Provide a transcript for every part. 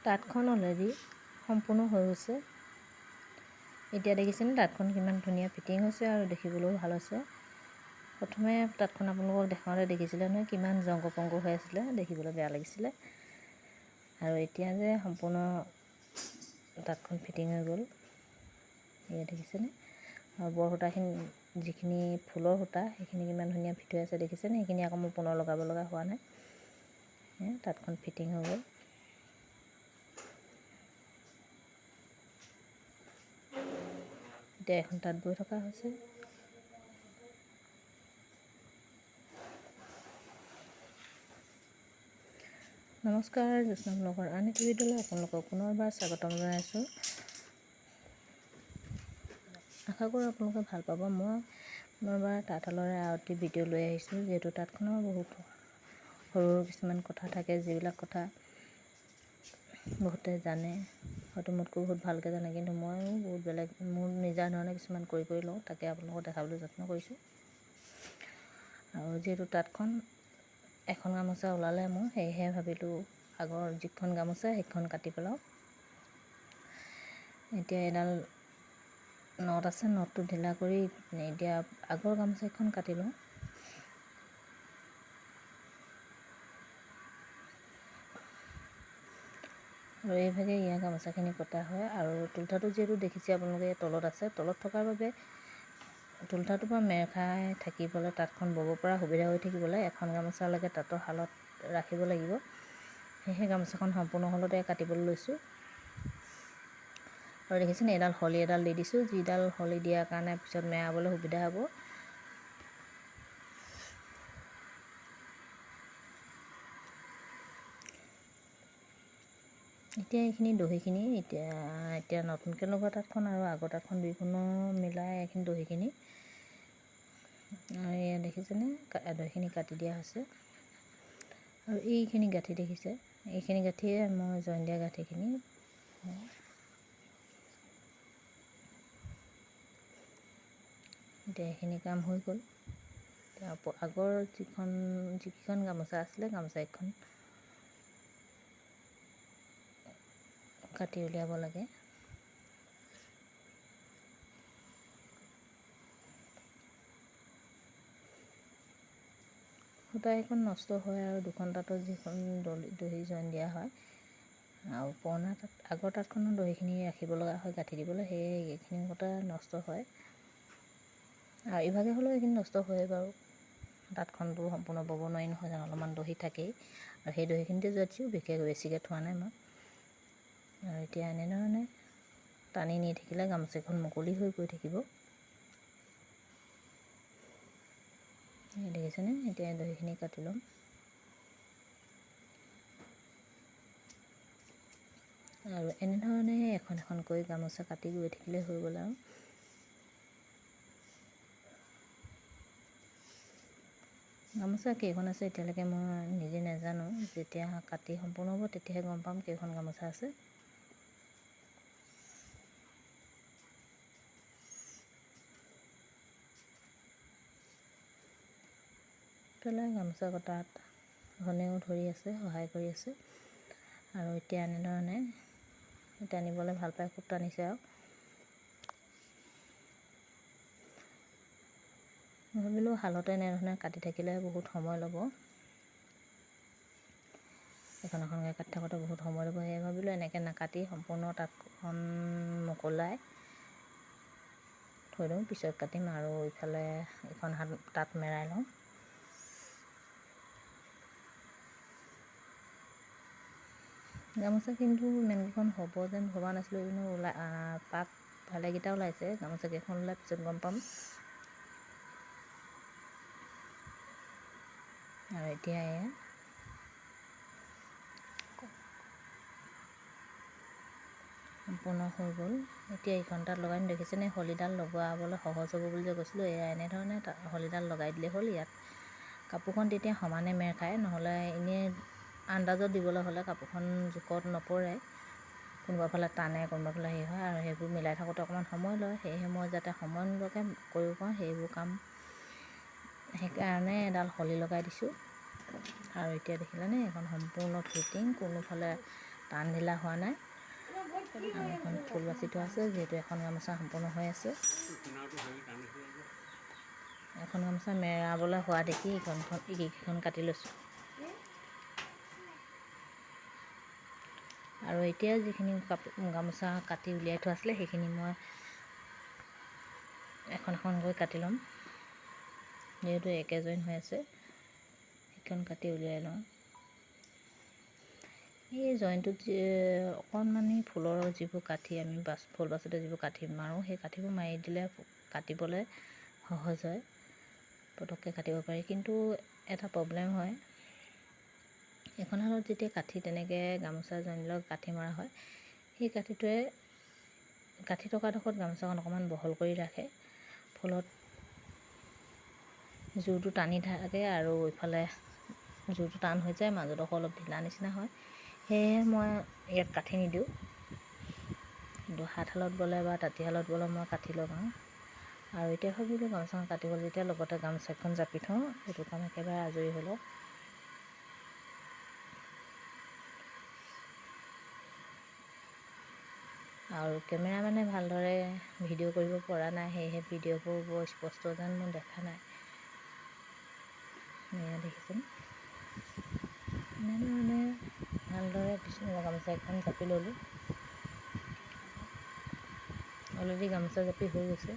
তাঁতখন অলৰেডি সম্পূৰ্ণ হৈ গৈছে। এতিয়া দেখিছেনে তাঁতখন কিমান ধুনীয়া ফিটিং হৈছে আৰু দেখিবলৈও ভাল হৈছে। প্ৰথমে তাঁতখন আপোনালোকক দেখাওঁতে দেখিছিলে নহয় কিমান জংগ পংগ হৈ আছিলে, দেখিবলৈ বেয়া লাগিছিলে। আৰু এতিয়া যে সম্পূৰ্ণ তাঁতখন ফিটিং হৈ গ'ল, এয়া দেখিছেনে। আৰু বৰ সূতাখিনি যিখিনি ফুলৰ সূতা সেইখিনি কিমান ধুনীয়া ফিট হৈ আছে দেখিছেনে। সেইখিনি আকৌ মোৰ পুনৰ লগাব লগা হোৱা নাই, তাঁতখন ফিটিং হৈ গ'ল। এতিয়া এখন তাঁত বৈ থকা হৈছে। নমস্কাৰ, জ্যোৎস্না ব্লগৰ আন এটি ভিডিঅ'লৈ আপোনালোকক পুনৰবাৰ স্বাগতম জনাইছোঁ। আশা কৰোঁ আপোনালোকে ভাল পাব। মই পুনৰবাৰ তাঁতশালৰে আৰু এটি ভিডিঅ' লৈ আহিছোঁ, যিহেতু তাঁতখনৰ বহুত সৰু কিছুমান কথা থাকে, যিবিলাক কথা বহুতে জানে, হয়তো মোতকৈ বহুত ভালকৈ জানে, কিন্তু ময়ো বহুত বেলেগ মোৰ নিজা ধৰণে কিছুমান কৰি লওঁ, তাকে আপোনালোকক দেখাবলৈ যত্ন কৰিছোঁ। আৰু যিহেতু তাঁতখন এখন গামোচা ওলালে মোৰ, সেয়েহে ভাবিলোঁ আগৰ যিখন গামোচা সেইখন কাটি পেলাওঁ। এতিয়া এডাল নট আছে, নটটো ঢিলা কৰি এতিয়া আগৰ গামোচাখন কাটি লওঁ। আৰু এইভাগে ইয়াৰ গামোচাখিনি কটা হয়। আৰু তুলঠাটো যিহেতু দেখিছে আপোনালোকে তলত আছে, তলত থকাৰ বাবে তুলঠাটোৰ পৰা মেৰ খাই থাকিবলৈ তাঁতখন ব'ব পৰা সুবিধা হৈ থাকিবলৈ এখন গামোচালৈকে তাঁতৰ শালত ৰাখিব লাগিব। সেয়েহে গামোচাখন সম্পূৰ্ণ হ'লতে কাটিবলৈ লৈছোঁ। আৰু দেখিছেনে এডাল হলি এডাল দি দিছোঁ, যিডাল হলি দিয়াৰ কাৰণে পিছত মেৰাবলৈ সুবিধা হ'ব। এতিয়া এইখিনি দহিখিনি এতিয়া নতুনকৈ লগোৱা তাঁতখন আৰু আগৰ তাঁতখন দুইখনৰ মিলাই এইখিনি দহিখিনি এয়া দেখিছেনে, দহিখিনি কাটি দিয়া হৈছে। আৰু এইখিনি গাঁঠি দেখিছে, এইখিনি গাঁঠিয়ে মই জইন দিয়া গাঁঠিখিনি। এতিয়া এইখিনি কাম হৈ গ'ল। আগৰ যিকেইখন গামোচা আছিলে, গামোচা এখন কাটি উলিয়াব লাগে। সূতা এখন নষ্ট হয় আৰু দুখন তাঁতত যিখন দহি জইন দিয়া হয়, আৰু পুৰণা আগৰ তাঁতখনৰ দহিখিনি ৰাখিব লগা হয় গাঁঠি দিবলৈ, সেয়ে এইখিনি সূতা নষ্ট হয়। আৰু ইভাগে হ'লেও এইখিনি নষ্ট হয়েই বাৰু, তাঁতখনটো সম্পূৰ্ণ ব'ব নোৱাৰি নহয় জানো, অলপমান দহি থাকেই। আৰু সেই দহিখিনিতে যোৱাতও বেছিকৈ থোৱা নাই মই। আৰু এতিয়া এনেধৰণে টানি নি থাকিলে গামোচাখন মুকলি হৈ গৈ থাকিব। দেখিছেনে, এতিয়া দহিখিনি কাটি ল'ম। আৰু এনেধৰণে এখন এখনকৈ গামোচা কাটি গৈ থাকিলে হৈ গ'ল। আৰু গামোচা কেইখন আছে এতিয়ালৈকে মই নিজে নাজানো, যেতিয়া কাটি সম্পূৰ্ণ হ'ব তেতিয়াহে গম পাম কেইখন গামোচা আছে। পেলাই গামোচা কটাত ঘনেও ধৰি আছে, সহায় কৰি আছে। আৰু এতিয়া এনেধৰণে টানিবলৈ ভাল পাই খুব টানিছে। আৰু ভাবিলোঁ শালতে এনেধৰণে কাটি থাকিলে বহুত সময় ল'ব, এখন এখনকৈ কাটি থাকোঁতে বহুত সময় ল'ব। সেয়ে ভাবিলোঁ এনেকৈ নাকাটি সম্পূৰ্ণ তাঁতখন মোকলাই থৈ দিওঁ, পিছত কাটিম। আৰু ইফালে এখন হাত তাঁত মেৰাই লওঁ। গামোচা কিন্তু ইমানকেইখন হ'ব যেন ভবা নাছিলোঁ, কিন্তু পাক ভালেকেইটা ওলাইছে। গামোচা কেইখন ওলাই পিছত গম পাম। আৰু এতিয়া এয়া সম্পূৰ্ণ হৈ গ'ল। এতিয়া এইখন তাঁত লগাই দেখিছেনে, হলিডাল লগাবলৈ সহজ হ'ব বুলি যে কৈছিলোঁ, এয়া এনেধৰণে হলিডাল লগাই দিলেই হ'ল। ইয়াত কাপোৰখন তেতিয়া সমানে মেৰ খায়, নহ'লে এনেই আন্দাজত দিবলৈ হ'লে কাপোৰখন জোখত নপৰে, কোনোবা ফালে টানে, কোনোবা ফালে হেৰি হয়, আৰু সেইবোৰ মিলাই থাকোঁতে অকণমান সময় লয়। সেয়েহে মই যাতে সময় নোলোৱাকৈ কৰিব পাৰোঁ সেইবোৰ কাম, সেইকাৰণে এডাল হলি লগাই দিছোঁ। আৰু এতিয়া দেখিলেনে, এখন সম্পূৰ্ণ ফিটিং, কোনোফালে টান ঢিলা হোৱা নাই। আৰু এখন ফুল বাচি থোৱা আছে, যিহেতু এখন গামোচা সম্পূৰ্ণ হৈ আছে। এখন গামোচা মেৰাবলৈ হোৱা দেখি এইকেইখন কাটি লৈছোঁ। আৰু এতিয়া যিখিনি গামোচা কাটি উলিয়াই থোৱা আছিলে সেইখিনি মই এখন এখনকৈ কাটি ল'ম। যিহেতু একে জইন হৈ আছে, সেইখন কাটি উলিয়াই লওঁ। এই জইনটোত অকণমানি ফুলৰ যিবোৰ কাঠি আমি ফুল বাছোঁতে যিবোৰ কাঠি মাৰোঁ, সেই কাঠিবোৰ মাৰি দিলে কাটিবলৈ সহজ হয়, পটককৈ কাটিব পাৰি। কিন্তু এটা প্ৰব্লেম হয়, এখন হালত যেতিয়া কাঠি তেনেকৈ গামোচা জইনৰ কাঠি মৰা হয়, সেই কাঠি থকা ডোখৰত গামোচাখন অকণমান বহল কৰি ৰাখে, ফলত জোৰটো টানি থাকে আৰু ইফালে জোৰটো টান হৈ যায়, মাজৰডোখৰ অলপ ঢিলা নিচিনা হয়। সেয়েহে মই ইয়াত কাঠি নিদিওঁ, কিন্তু হাতশালত বলে বা তাঁতীশালত বলে মই কাঠি লগাওঁ। আৰু এতিয়া ভাবিলোঁ গামোচাখন কাটিবলৈ যেতিয়া লগতে গামোচাখন জাপি থওঁ, সেইটো কাম একেবাৰে আজৰি হৈ লওক। আৰু কেমেৰামেনে ভালদৰে ভিডিঅ' কৰিব পৰা নাই, সেয়েহে ভিডিঅ'বোৰ বৰ স্পষ্ট যেন মোৰ দেখা নাই। এয়া দেখিছেনে, এনেধৰণে ভালদৰে গামোচা এখন জাপি ল'লোঁ। অলৰেডি গামোচা জাপি হৈ গৈছে।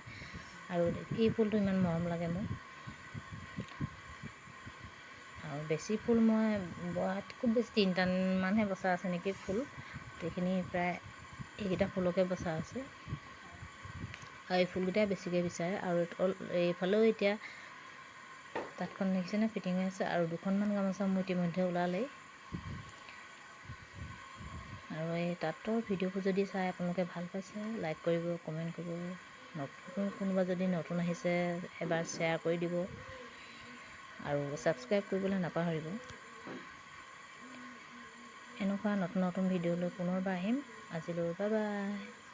আৰু এই ফুলটো ইমান মৰম লাগে মোৰ। আৰু বেছি ফুল মই খুব বেছি 3টানমানহে বচা আছে নেকি ফুল, গোটেইখিনি প্ৰায় এইকেইটা ফুলকে বচা আছে। আৰু এই ফুলকেইটাই বেছিকৈ বিচাৰে। আৰু এইফালেও এতিয়া তাঁতখন দেখিছেনে ফিটিং হৈ আছে, আৰু দুখনমান গামোচা মোৰ ইতিমধ্যে ওলালেই। আৰু এই তাঁতৰ ভিডিঅ'বোৰ যদি চাই আপোনালোকে ভাল পাইছে, লাইক কৰিব, কমেণ্ট কৰিব। কোনোবা যদি নতুন আহিছে এবাৰ শ্বেয়াৰ কৰি দিব, আৰু ছাবস্ক্ৰাইব কৰিবলৈ নাপাহৰিব। এনেকুৱা নতুন নতুন ভিডিঅ' লৈ পুনৰবাৰ আহিম। আজিলৈ বাই বাই।